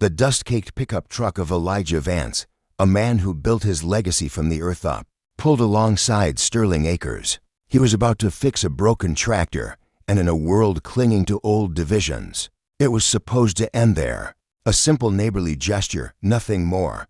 The dust-caked pickup truck of Elijah Vance, a man who built his legacy from the earth up, pulled alongside Sterling Acres. He was about to fix a broken tractor, and in a world clinging to old divisions, it was supposed to end there. A simple neighborly gesture, nothing more.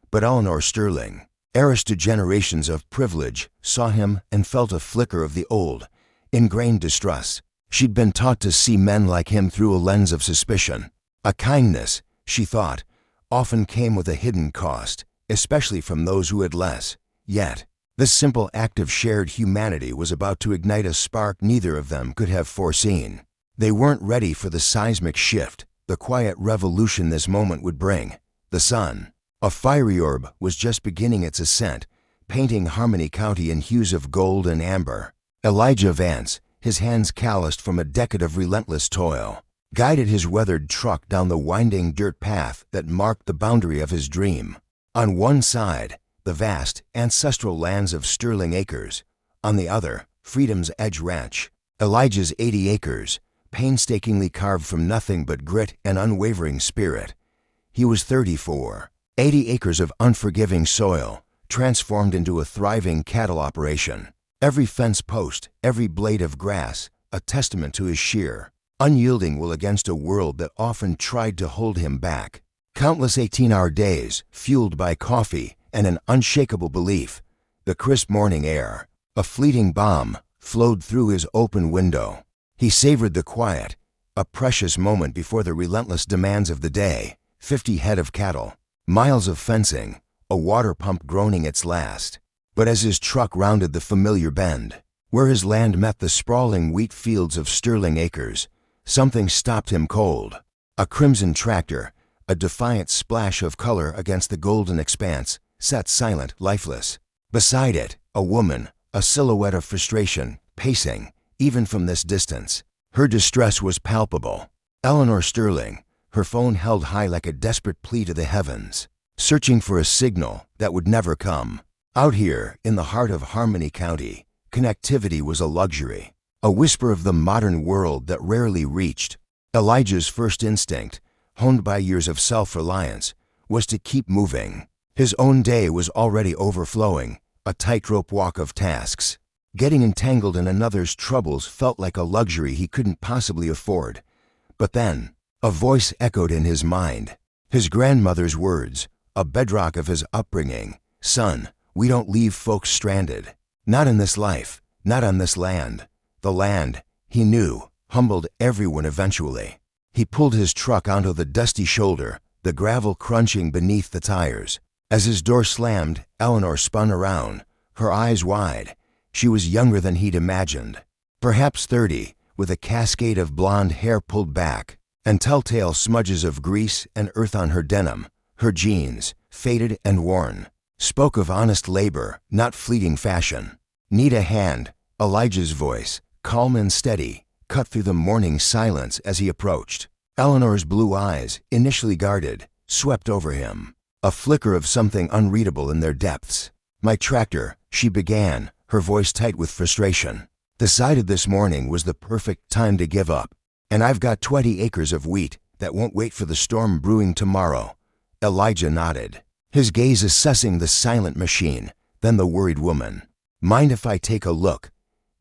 But Eleanor Sterling, heiress to generations of privilege, saw him and felt a flicker of the old, ingrained distrust. She'd been taught to see men like him through a lens of suspicion. A kindness, she thought, often came with a hidden cost, especially from those who had less. Yet, this simple act of shared humanity was about to ignite a spark neither of them could have foreseen. They weren't ready for the seismic shift, the quiet revolution this moment would bring. The sun, a fiery orb, was just beginning its ascent, painting Harmony County in hues of gold and amber. Elijah Vance, his hands calloused from a decade of relentless toil, guided his weathered truck down the winding dirt path that marked the boundary of his dream. On one side, the vast, ancestral lands of Sterling Acres. On the other, Freedom's Edge Ranch. Elijah's 80 acres, painstakingly carved from nothing but grit and unwavering spirit. He was 34. 80 acres of unforgiving soil, transformed into a thriving cattle operation. Every fence post, every blade of grass, a testament to his sheer, unyielding will against a world that often tried to hold him back. Countless 18-hour days, fueled by coffee and an unshakable belief. The crisp morning air, a fleeting balm, flowed through his open window. He savored the quiet, a precious moment before the relentless demands of the day. 50 head of cattle, miles of fencing, a water pump groaning its last. But as his truck rounded the familiar bend, where his land met the sprawling wheat fields of Sterling Acres, something stopped him cold. A crimson tractor, a defiant splash of color against the golden expanse, sat silent, lifeless. Beside it, a woman, a silhouette of frustration, pacing, even from this distance. Her distress was palpable. Eleanor Sterling, her phone held high like a desperate plea to the heavens, searching for a signal that would never come. Out here, in the heart of Harmony County, connectivity was a luxury, a whisper of the modern world that rarely reached. Elijah's first instinct, honed by years of self-reliance, was to keep moving. His own day was already overflowing, a tightrope walk of tasks. Getting entangled in another's troubles felt like a luxury he couldn't possibly afford. But then, a voice echoed in his mind. His grandmother's words, a bedrock of his upbringing. "Son, we don't leave folks stranded. Not in this life, not on this land." The land, he knew, humbled everyone eventually. He pulled his truck onto the dusty shoulder, the gravel crunching beneath the tires. As his door slammed, Eleanor spun around, her eyes wide. She was younger than he'd imagined. Perhaps 30, with a cascade of blonde hair pulled back, and telltale smudges of grease and earth on her denim. Her jeans, faded and worn, spoke of honest labor, not fleeting fashion. "Need a hand?" Elijah's voice, calm and steady, cut through the morning silence as he approached. Eleanor's blue eyes, initially guarded, swept over him, a flicker of something unreadable in their depths. "My tractor," she began, her voice tight with frustration. "Decided this morning was the perfect time to give up. And I've got 20 acres of wheat that won't wait for the storm brewing tomorrow." Elijah nodded, his gaze assessing the silent machine, then the worried woman. "Mind if I take a look?"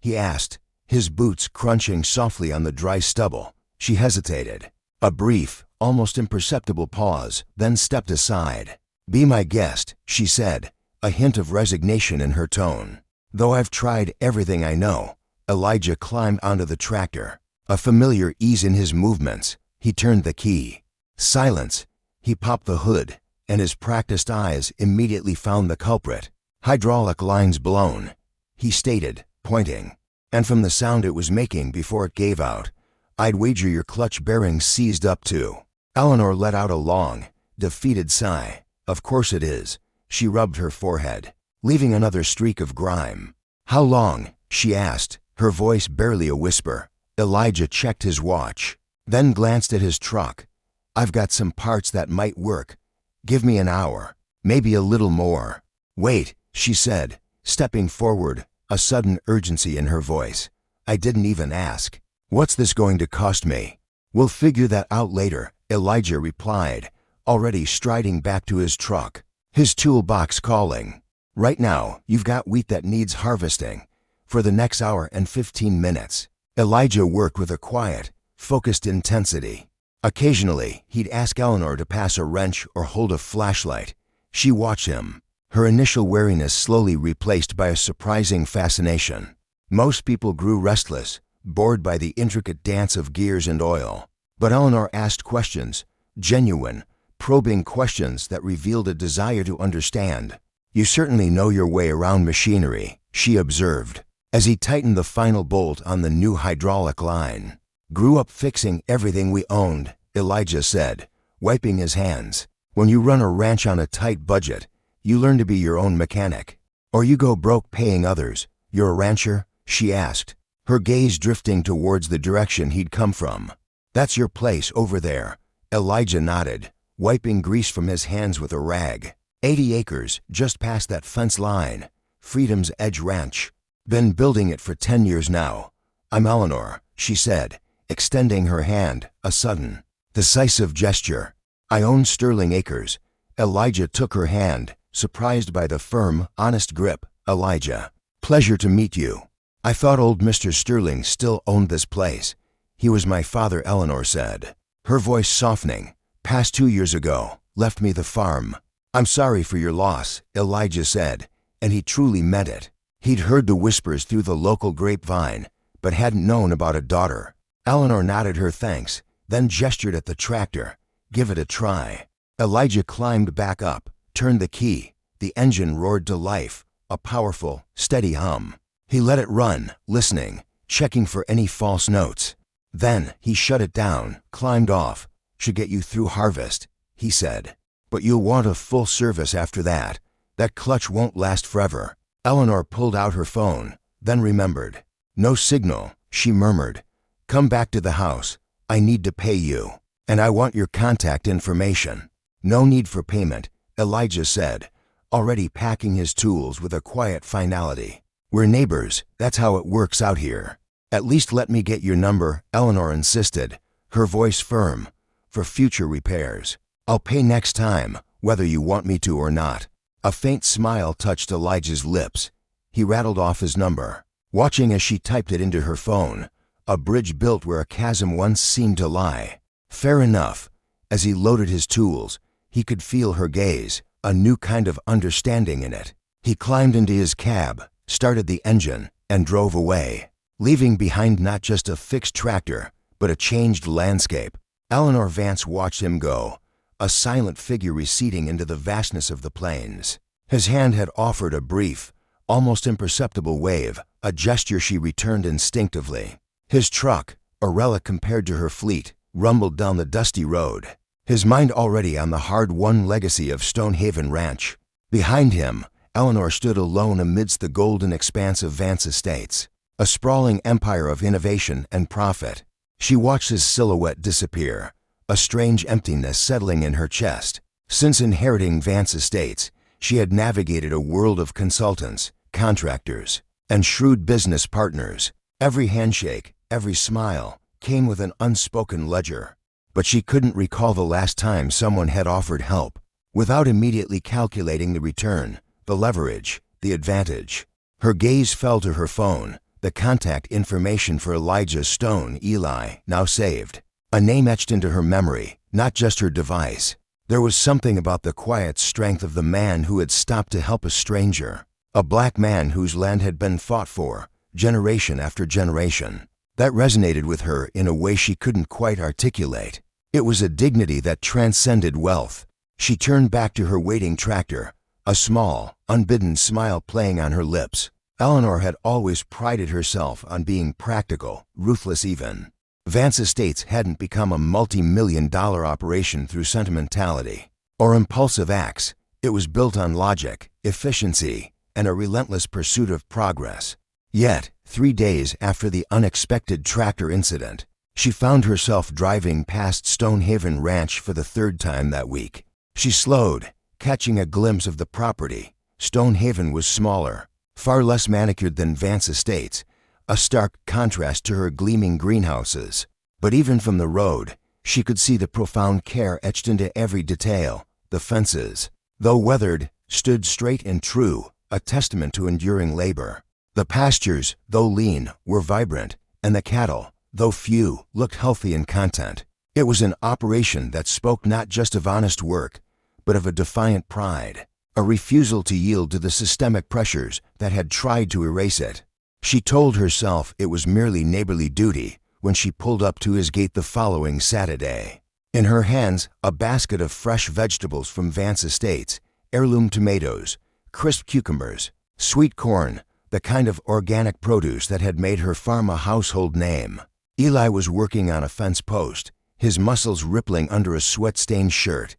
he asked, his boots crunching softly on the dry stubble. She hesitated. A brief, almost imperceptible pause, then stepped aside. "Be my guest," she said, a hint of resignation in her tone. "Though I've tried everything I know." Elijah climbed onto the tractor, a familiar ease in his movements. He turned the key. Silence. He popped the hood, and his practiced eyes immediately found the culprit. "Hydraulic lines blown," he stated, pointing. "And from the sound it was making before it gave out, I'd wager your clutch bearings seized up too." Eleanor let out a long, defeated sigh. "Of course it is." She rubbed her forehead, leaving another streak of grime. "How long?" she asked, her voice barely a whisper. Elijah checked his watch, then glanced at his truck. "I've got some parts that might work. Give me an hour, maybe a little more." "Wait," she said, stepping forward, a sudden urgency in her voice. "I didn't even ask. What's this going to cost me?" "We'll figure that out later," Elijah replied, already striding back to his truck, his toolbox calling. "Right now, you've got wheat that needs harvesting. For the next hour and 15 minutes. Elijah worked with a quiet, focused intensity. Occasionally, he'd ask Eleanor to pass a wrench or hold a flashlight. She watched him, her initial wariness slowly replaced by a surprising fascination. Most people grew restless, bored by the intricate dance of gears and oil. But Eleanor asked questions, genuine, probing questions that revealed a desire to understand. "You certainly know your way around machinery," she observed, as he tightened the final bolt on the new hydraulic line. "Grew up fixing everything we owned," Elijah said, wiping his hands. "When you run a ranch on a tight budget, you learn to be your own mechanic. Or you go broke paying others. You're a rancher?" she asked, her gaze drifting towards the direction he'd come from. "That's your place over there." Elijah nodded, wiping grease from his hands with a rag. 80 acres, just past that fence line. Freedom's Edge Ranch. Been building it for 10 years now. "I'm Eleanor," she said, extending her hand, a sudden, decisive gesture. "I own Sterling Acres." Elijah took her hand, surprised by the firm, honest grip. "Elijah, pleasure to meet you. I thought old Mr. Sterling still owned this place." "He was my father," Eleanor said, her voice softening. "Passed 2 years ago, left me the farm." "I'm sorry for your loss," Elijah said, and he truly meant it. He'd heard the whispers through the local grapevine, but hadn't known about a daughter. Eleanor nodded her thanks, then gestured at the tractor. "Give it a try." Elijah climbed back up, turned the key. The engine roared to life, a powerful, steady hum. He let it run, listening, checking for any false notes. Then he shut it down, climbed off. "Should get you through harvest," he said. "But you'll want a full service after that. That clutch won't last forever." Eleanor pulled out her phone, then remembered. "No signal," she murmured. "Come back to the house. I need to pay you. And I want your contact information." "No need for payment," Elijah said, already packing his tools with a quiet finality. "We're neighbors, that's how it works out here." "At least let me get your number," Eleanor insisted, her voice firm. "For future repairs. I'll pay next time, whether you want me to or not." A faint smile touched Elijah's lips. He rattled off his number, watching as she typed it into her phone. A bridge built where a chasm once seemed to lie. Fair enough. As he loaded his tools, he could feel her gaze, a new kind of understanding in it. He climbed into his cab, started the engine, and drove away, leaving behind not just a fixed tractor, but a changed landscape. Eleanor Vance watched him go, a silent figure receding into the vastness of the plains. His hand had offered a brief, almost imperceptible wave, a gesture she returned instinctively. His truck, a relic compared to her fleet, rumbled down the dusty road, his mind already on the hard-won legacy of Stonehaven Ranch. Behind him, Eleanor stood alone amidst the golden expanse of Vance Estates, a sprawling empire of innovation and profit. She watched his silhouette disappear, a strange emptiness settling in her chest. Since inheriting Vance Estates, she had navigated a world of consultants, contractors, and shrewd business partners. Every handshake, every smile, came with an unspoken ledger. But she couldn't recall the last time someone had offered help, without immediately calculating the return, the leverage, the advantage. Her gaze fell to her phone, the contact information for Elijah Stone, Eli, now saved. A name etched into her memory, not just her device. There was something about the quiet strength of the man who had stopped to help a stranger, a black man whose land had been fought for, generation after generation. That resonated with her in a way she couldn't quite articulate. It was a dignity that transcended wealth. She turned back to her waiting tractor, a small, unbidden smile playing on her lips. Eleanor had always prided herself on being practical, ruthless even. Vance Estates hadn't become a multi-million-dollar operation through sentimentality or impulsive acts. It was built on logic, efficiency, and a relentless pursuit of progress. Yet, 3 days after the unexpected tractor incident, she found herself driving past Stonehaven Ranch for the 3rd time that week. She slowed, catching a glimpse of the property. Stonehaven was smaller, far less manicured than Vance Estates, a stark contrast to her gleaming greenhouses. But even from the road, She could see the profound care etched into every detail. The fences, though weathered, stood straight and true, a testament to enduring labor. The pastures, though lean, were vibrant, and the cattle, though few, looked healthy and content. It was an operation that spoke not just of honest work, but of a defiant pride, a refusal to yield to the systemic pressures that had tried to erase it. She told herself it was merely neighborly duty when she pulled up to his gate the following Saturday. In her hands, a basket of fresh vegetables from Vance Estates, heirloom tomatoes, crisp cucumbers, sweet corn, the kind of organic produce that had made her farm a household name. Eli was working on a fence post, his muscles rippling under a sweat-stained shirt.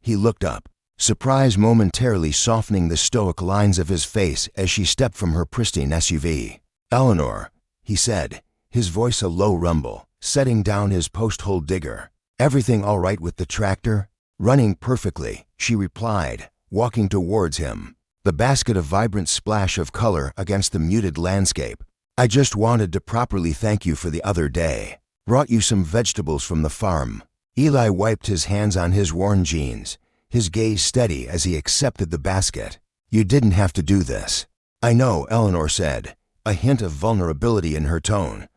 He looked up, surprise momentarily softening the stoic lines of his face as she stepped from her pristine SUV. "Eleanor," he said, his voice a low rumble, setting down his post-hole digger. "Everything all right with the tractor?" "Running perfectly," she replied, walking towards him, the basket a vibrant splash of color against the muted landscape. "I just wanted to properly thank you for the other day. Brought you some vegetables from the farm." Eli wiped his hands on his worn jeans, his gaze steady as he accepted the basket. "You didn't have to do this." "I know," Eleanor said, a hint of vulnerability in her tone.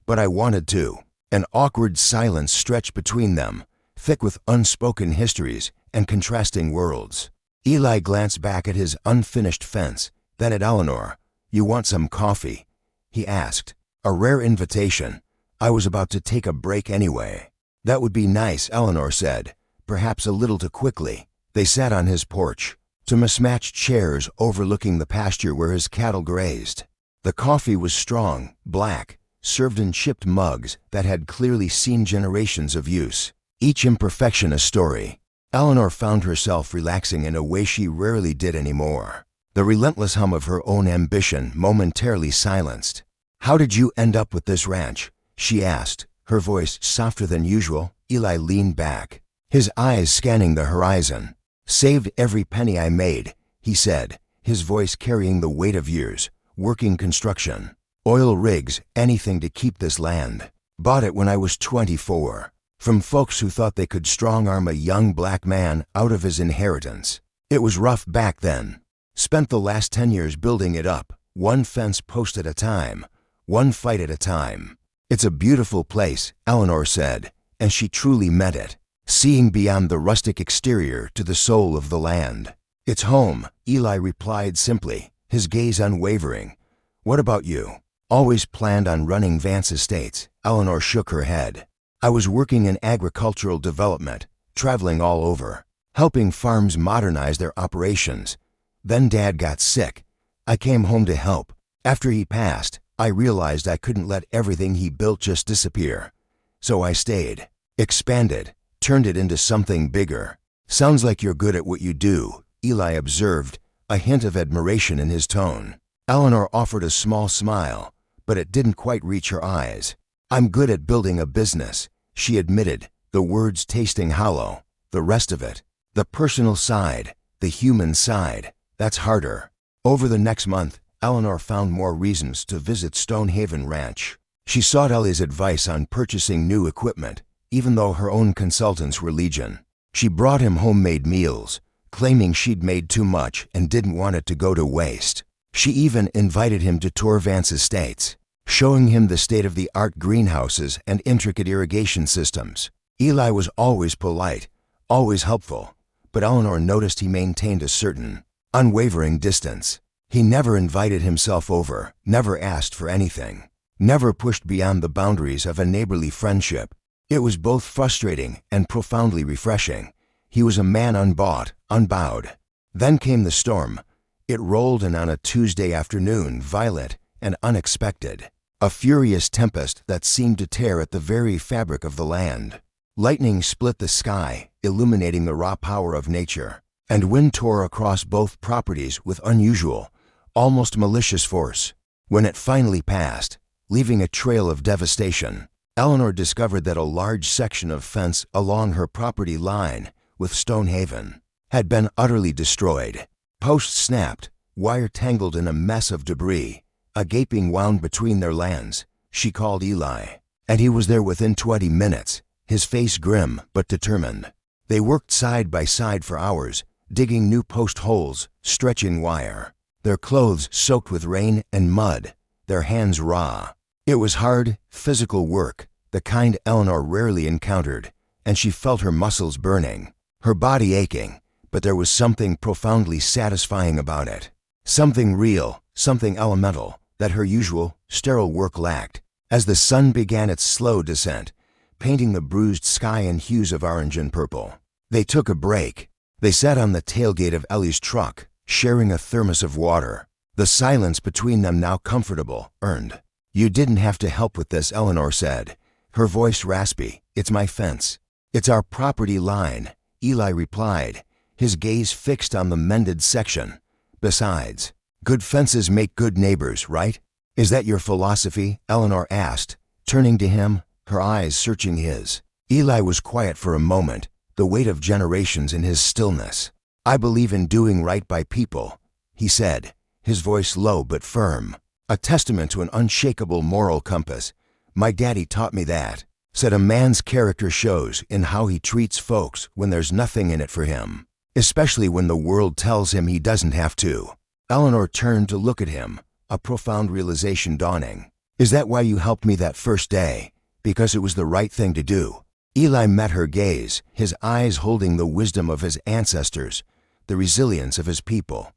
"But I wanted to." An awkward silence stretched between them, thick with unspoken histories and contrasting worlds. Eli glanced back at his unfinished fence, then at Eleanor. "You want some coffee?" he asked. "A rare invitation. I was about to take a break anyway." "That would be nice," Eleanor said, perhaps a little too quickly. They sat on his porch, two mismatched chairs overlooking the pasture where his cattle grazed. The coffee was strong, black, served in chipped mugs that had clearly seen generations of use, each imperfection a story. Eleanor found herself relaxing in a way she rarely did anymore, the relentless hum of her own ambition momentarily silenced. "How did you end up with this ranch?" she asked, her voice softer than usual. Eli leaned back, his eyes scanning the horizon. "Saved every penny I made," he said, his voice carrying the weight of years. "Working construction, oil rigs, anything to keep this land. Bought it when I was 24. From folks who thought they could strong-arm a young black man out of his inheritance. It was rough back then. Spent the last 10 years building it up, one fence post at a time, one fight at a time." "It's a beautiful place," Eleanor said, and she truly meant it, seeing beyond the rustic exterior to the soul of the land. "It's home," Eli replied simply, his gaze unwavering. "What about you?" "Always planned on running Vance Estates." Eleanor shook her head. "I was working in agricultural development, traveling all over, helping farms modernize their operations. Then Dad got sick. I came home to help. After he passed, I realized I couldn't let everything he built just disappear. So I stayed, expanded, turned it into something bigger." "Sounds like you're good at what you do," Eli observed, a hint of admiration in his tone. Eleanor offered a small smile, but it didn't quite reach her eyes. "I'm good at building a business," she admitted, the words tasting hollow. "The rest of it, the personal side, the human side, that's harder." Over the next month, Eleanor found more reasons to visit Stonehaven Ranch. She sought Ellie's advice on purchasing new equipment, even though her own consultants were legion. She brought him homemade meals, claiming she'd made too much and didn't want it to go to waste. She even invited him to tour Vance Estates, showing him the state-of-the-art greenhouses and intricate irrigation systems. Eli was always polite, always helpful, but Eleanor noticed he maintained a certain, unwavering distance. He never invited himself over, never asked for anything, never pushed beyond the boundaries of a neighborly friendship. It was both frustrating and profoundly refreshing. He was a man unbought, unbowed. Then came the storm. It rolled in on a Tuesday afternoon, violent and unexpected, a furious tempest that seemed to tear at the very fabric of the land. Lightning split the sky, illuminating the raw power of nature, and wind tore across both properties with unusual, almost malicious force. When it finally passed, leaving a trail of devastation, Eleanor discovered that a large section of fence along her property line with Stonehaven had been utterly destroyed. Posts snapped, wire tangled in a mess of debris, a gaping wound between their lands. She called Eli, and he was there within 20 minutes, his face grim but determined. They worked side by side for hours, digging new post holes, stretching wire. Their clothes soaked with rain and mud, their hands raw. It was hard, physical work, the kind Eleanor rarely encountered, and she felt her muscles burning, her body aching, but there was something profoundly satisfying about it. Something real, something elemental, that her usual, sterile work lacked. As the sun began its slow descent, painting the bruised sky in hues of orange and purple, they took a break. They sat on the tailgate of Ellie's truck, sharing a thermos of water. The silence between them now comfortable, earned. "You didn't have to help with this," Eleanor said, her voice raspy. "It's my fence. It's our property line," Eli replied, his gaze fixed on the mended section. "Besides, good fences make good neighbors, right? Is that your philosophy?" Eleanor asked, turning to him, her eyes searching his. Eli was quiet for a moment, the weight of generations in his stillness. "I believe in doing right by people," he said, his voice low but firm. "A testament to an unshakable moral compass. My daddy taught me that," said a man's character shows in how he treats folks when there's nothing in it for him, especially when the world tells him he doesn't have to. Eleanor turned to look at him, a profound realization dawning. "Is that why you helped me that first day? Because it was the right thing to do?" Eli met her gaze, his eyes holding the wisdom of his ancestors, the resilience of his people.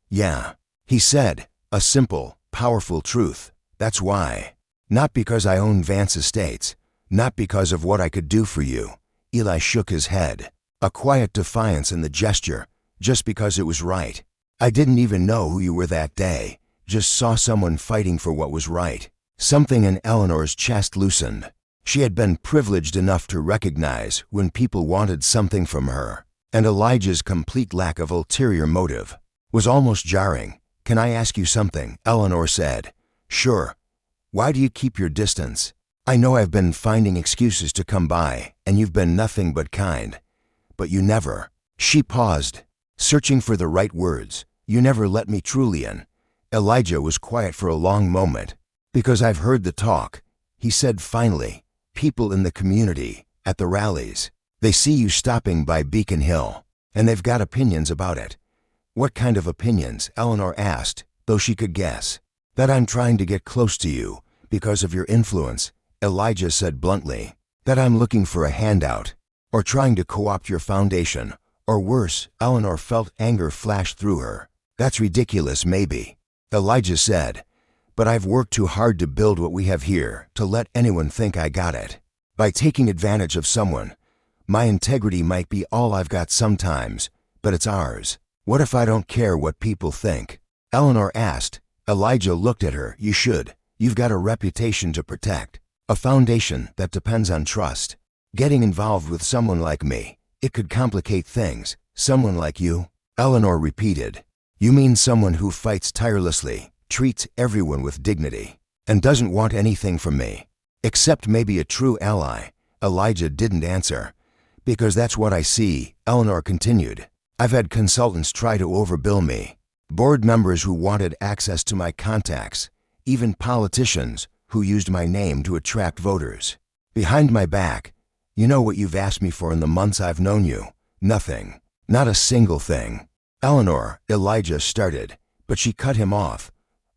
"Yeah," he said, a simple, powerful truth. "That's why. Not because I own Vance Estates, not because of what I could do for you." Eli shook his head, a quiet defiance in the gesture, "just because it was right. I didn't even know who you were that day, just saw someone fighting for what was right." Something in Eleanor's chest loosened. She had been privileged enough to recognize when people wanted something from her, and Elijah's complete lack of ulterior motive was almost jarring. "Can I ask you something?" Eleanor said. "Sure. Why do you keep your distance? I know I've been finding excuses to come by, and you've been nothing but kind. But you never." She paused, searching for the right words. "You never let me truly in." Elijah was quiet for a long moment. "Because I've heard the talk," he said finally. "People in the community, at the rallies, they see you stopping by Beacon Hill, and they've got opinions about it." "What kind of opinions?" Eleanor asked, though she could guess. "That I'm trying to get close to you because of your influence," Elijah said bluntly. "That I'm looking for a handout, or trying to co-opt your foundation, or worse." Eleanor felt anger flash through her. "That's ridiculous, maybe," Elijah said, "but I've worked too hard to build what we have here to let anyone think I got it. By taking advantage of someone, my integrity might be all I've got sometimes, but it's ours. What if I don't care what people think?" Eleanor asked. Elijah looked at her. "You should. You've got a reputation to protect, a foundation that depends on trust. Getting involved with someone like me, it could complicate things." "Someone like you?" Eleanor repeated. "You mean someone who fights tirelessly, treats everyone with dignity, and doesn't want anything from me, except maybe a true ally?" Elijah didn't answer. "Because that's what I see," Eleanor continued. "I've had consultants try to overbill me, board members who wanted access to my contacts, even politicians who used my name to attract voters. Behind my back, you know what you've asked me for in the months I've known you? Nothing. Not a single thing." "Eleanor," Elijah started, but she cut him off.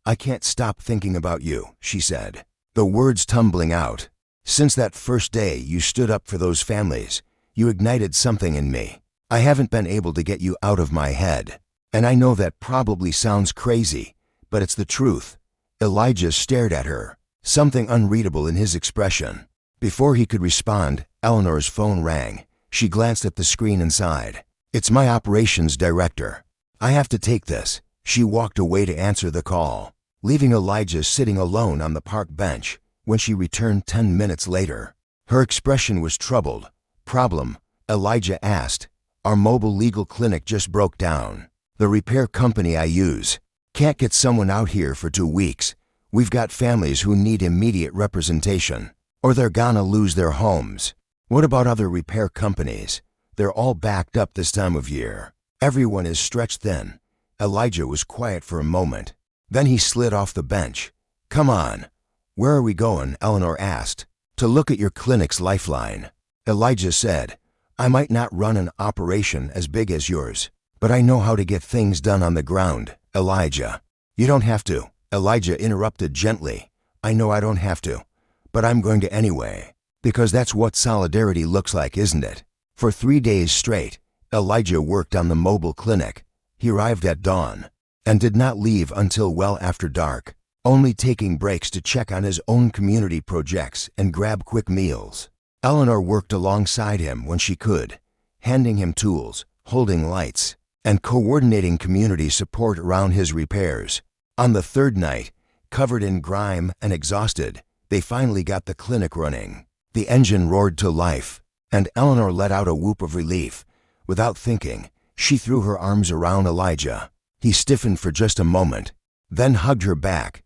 "I can't stop thinking about you," she said, the words tumbling out. "Since that first day you stood up for those families, you ignited something in me. I haven't been able to get you out of my head. And I know that probably sounds crazy, but it's the truth." Elijah stared at her, something unreadable in his expression. Before he could respond, Eleanor's phone rang. She glanced at the screen inside. "It's my operations director. I have to take this." She walked away to answer the call, leaving Elijah sitting alone on the park bench. When she returned 10 minutes later, her expression was troubled. "Problem?" Elijah asked. "Our mobile legal clinic just broke down. The repair company I use can't get someone out here for 2 weeks. We've got families who need immediate representation, or they're gonna lose their homes." "What about other repair companies? They're all backed up this time of year. Everyone is stretched thin." Elijah was quiet for a moment. Then he slid off the bench. "Come on." "Where are we going?" Eleanor asked. "To look at your clinic's lifeline." Elijah said, "I might not run an operation as big as yours, but I know how to get things done on the ground, Elijah." "You don't have to," Elijah interrupted gently. "I know I don't have to, but I'm going to anyway, because that's what solidarity looks like, isn't it?" For 3 days straight, Elijah worked on the mobile clinic. He arrived at dawn and did not leave until well after dark, only taking breaks to check on his own community projects and grab quick meals. Eleanor worked alongside him when she could, handing him tools, holding lights, and coordinating community support around his repairs. On the third night, covered in grime and exhausted, they finally got the clinic running. The engine roared to life, and Eleanor let out a whoop of relief. Without thinking, she threw her arms around Elijah. He stiffened for just a moment, then hugged her back.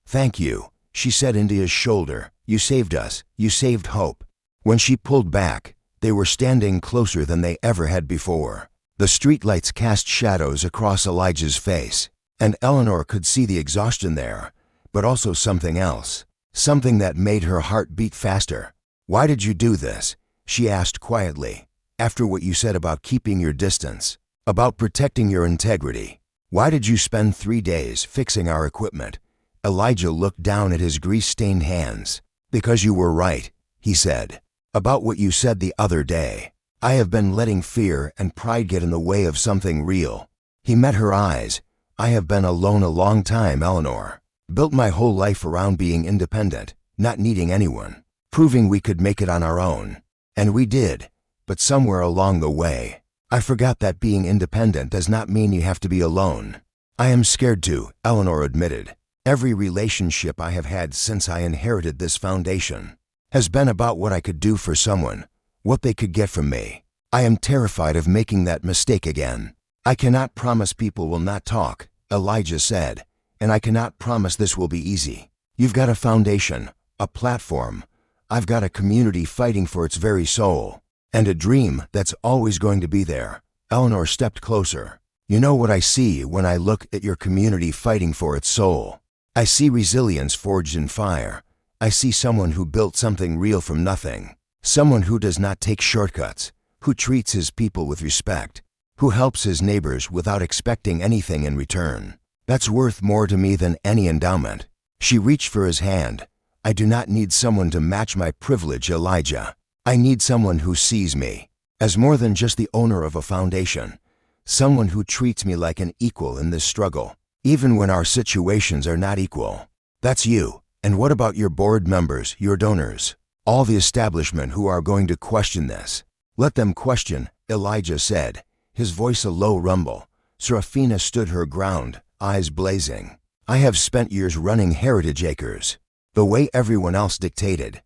"Thank you," she said into his shoulder. "You saved us. You saved hope." When she pulled back, they were standing closer than they ever had before. The streetlights cast shadows across Elijah's face, and Eleanor could see the exhaustion there, but also something else, something that made her heart beat faster. "Why did you do this?" she asked quietly. "After what you said about keeping your distance, about protecting your integrity, why did you spend 3 days fixing our equipment?" Elijah looked down at his grease-stained hands. "Because you were right," he said, "about what you said the other day. I have been letting fear and pride get in the way of something real." He met her eyes. "I have been alone a long time, Eleanor. Built my whole life around being independent, not needing anyone, proving we could make it on our own. And we did, but somewhere along the way, I forgot that being independent does not mean you have to be alone." "I am scared to," Eleanor admitted. "Every relationship I have had since I inherited this foundation has been about what I could do for someone, what they could get from me. I am terrified of making that mistake again." "I cannot promise people will not talk," Elijah said, "and I cannot promise this will be easy. You've got a foundation, a platform. I've got a community fighting for its very soul, and a dream that's always going to be there." Eleanor stepped closer. "You know what I see when I look at your community fighting for its soul? I see resilience forged in fire. I see someone who built something real from nothing. Someone who does not take shortcuts, who treats his people with respect, who helps his neighbors without expecting anything in return. That's worth more to me than any endowment." She reached for his hand. "I do not need someone to match my privilege, Elijah. I need someone who sees me as more than just the owner of a foundation, someone who treats me like an equal in this struggle, even when our situations are not equal. That's you. And what about your board members, your donors, all the establishment who are going to question this?" "Let them question," Elijah said, his voice a low rumble. Serafina stood her ground, eyes blazing. "I have spent years running Heritage Acres, the way everyone else dictated,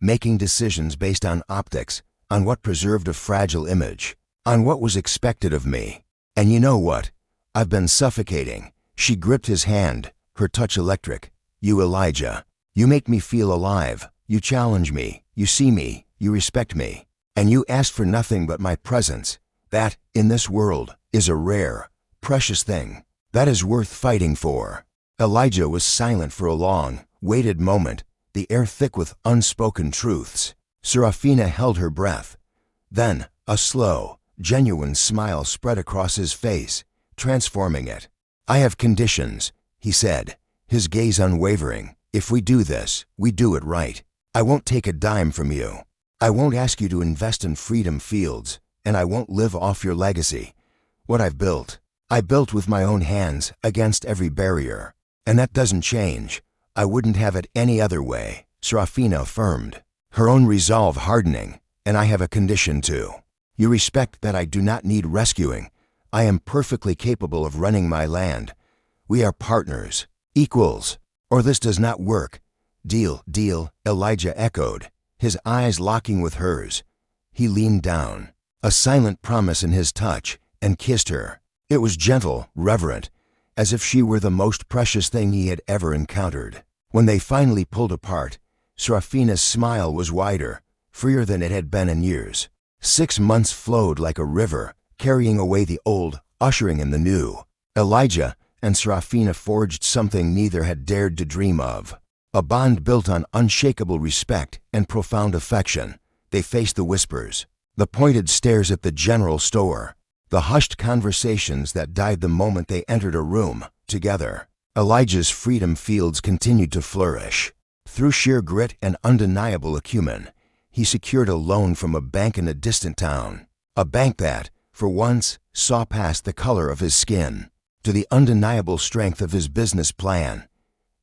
making decisions based on optics, on what preserved a fragile image, on what was expected of me. And you know what? I've been suffocating." She gripped his hand, her touch electric. "You, Elijah, you make me feel alive. You challenge me, you see me, you respect me, and you ask for nothing but my presence. That, in this world, is a rare, precious thing. That is worth fighting for." Elijah was silent for a long, weighted moment, the air thick with unspoken truths. Serafina held her breath. Then, a slow, genuine smile spread across his face, transforming it. "I have conditions," he said, his gaze unwavering. "If we do this, we do it right. I won't take a dime from you. I won't ask you to invest in Freedom Fields, and I won't live off your legacy. What I've built, I built with my own hands against every barrier. And that doesn't change. I wouldn't have it any other way," Serafina affirmed, her own resolve hardening. "And I have a condition too. You respect that I do not need rescuing. I am perfectly capable of running my land. We are partners, equals, or this does not work." "Deal, deal," Elijah echoed, his eyes locking with hers. He leaned down, a silent promise in his touch, and kissed her. It was gentle, reverent, as if she were the most precious thing he had ever encountered. When they finally pulled apart, Serafina's smile was wider, freer than it had been in years. 6 months flowed like a river, carrying away the old, ushering in the new. Elijah and Serafina forged something neither had dared to dream of. A bond built on unshakable respect and profound affection, They faced the whispers, the pointed stares at the general store, the hushed conversations that died the moment they entered a room together. Elijah's freedom fields continued to flourish. Through sheer grit and undeniable acumen, he secured a loan from a bank in a distant town, a bank that, for once, saw past the color of his skin to the undeniable strength of his business plan.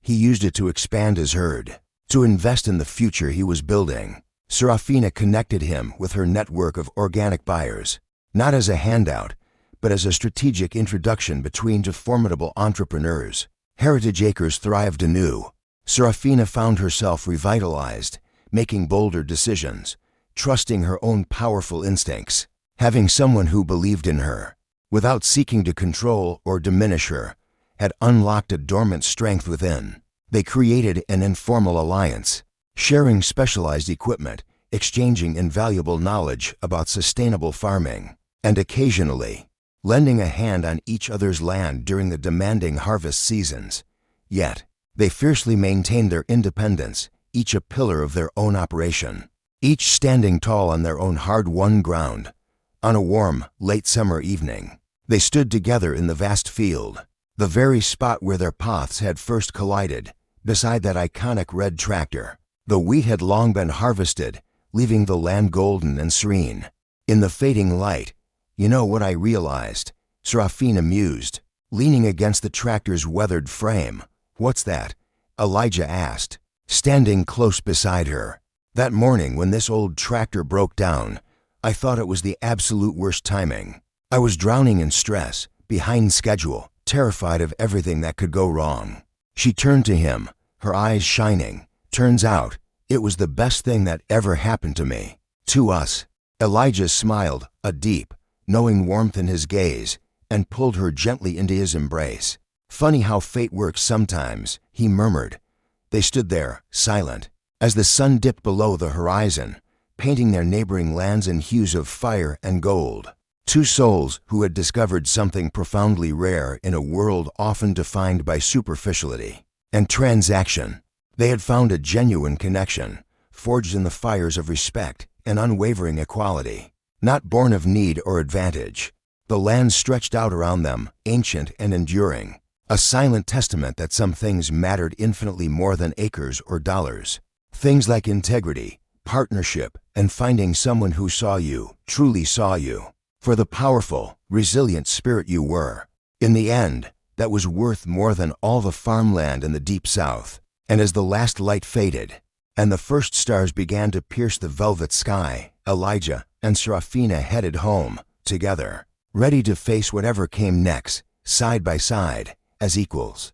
He used it to expand his herd, to invest in the future he was building. Serafina connected him with her network of organic buyers, not as a handout, but as a strategic introduction between two formidable entrepreneurs. Heritage Acres thrived anew. Serafina found herself revitalized, making bolder decisions, trusting her own powerful instincts, having someone who believed in her, without seeking to control or diminish her, had unlocked a dormant strength within. They created an informal alliance, sharing specialized equipment, exchanging invaluable knowledge about sustainable farming, and occasionally lending a hand on each other's land during the demanding harvest seasons. Yet, they fiercely maintained their independence, each a pillar of their own operation, each standing tall on their own hard-won ground. On a warm, late summer evening, they stood together in the vast field, the very spot where their paths had first collided, beside that iconic red tractor. The wheat had long been harvested, leaving the land golden and serene. In the fading light, "You know what I realized?" Serafina mused, leaning against the tractor's weathered frame. "What's that?" Elijah asked, standing close beside her. "That morning when this old tractor broke down, I thought it was the absolute worst timing. I was drowning in stress, behind schedule, terrified of everything that could go wrong." She turned to him, her eyes shining. "Turns out, it was the best thing that ever happened to me. To us." Elijah smiled, a deep, knowing warmth in his gaze, and pulled her gently into his embrace. "Funny how fate works sometimes," he murmured. They stood there, silent, as the sun dipped below the horizon, painting their neighboring lands in hues of fire and gold. Two souls who had discovered something profoundly rare in a world often defined by superficiality and transaction. They had found a genuine connection, forged in the fires of respect and unwavering equality, not born of need or advantage. The land stretched out around them, ancient and enduring, a silent testament that some things mattered infinitely more than acres or dollars. Things like integrity, partnership, and finding someone who saw you, truly saw you, for the powerful, resilient spirit you were. In the end, that was worth more than all the farmland in the deep south. And as the last light faded, and the first stars began to pierce the velvet sky, Elijah and Serafina headed home, together, ready to face whatever came next, side by side, as equals.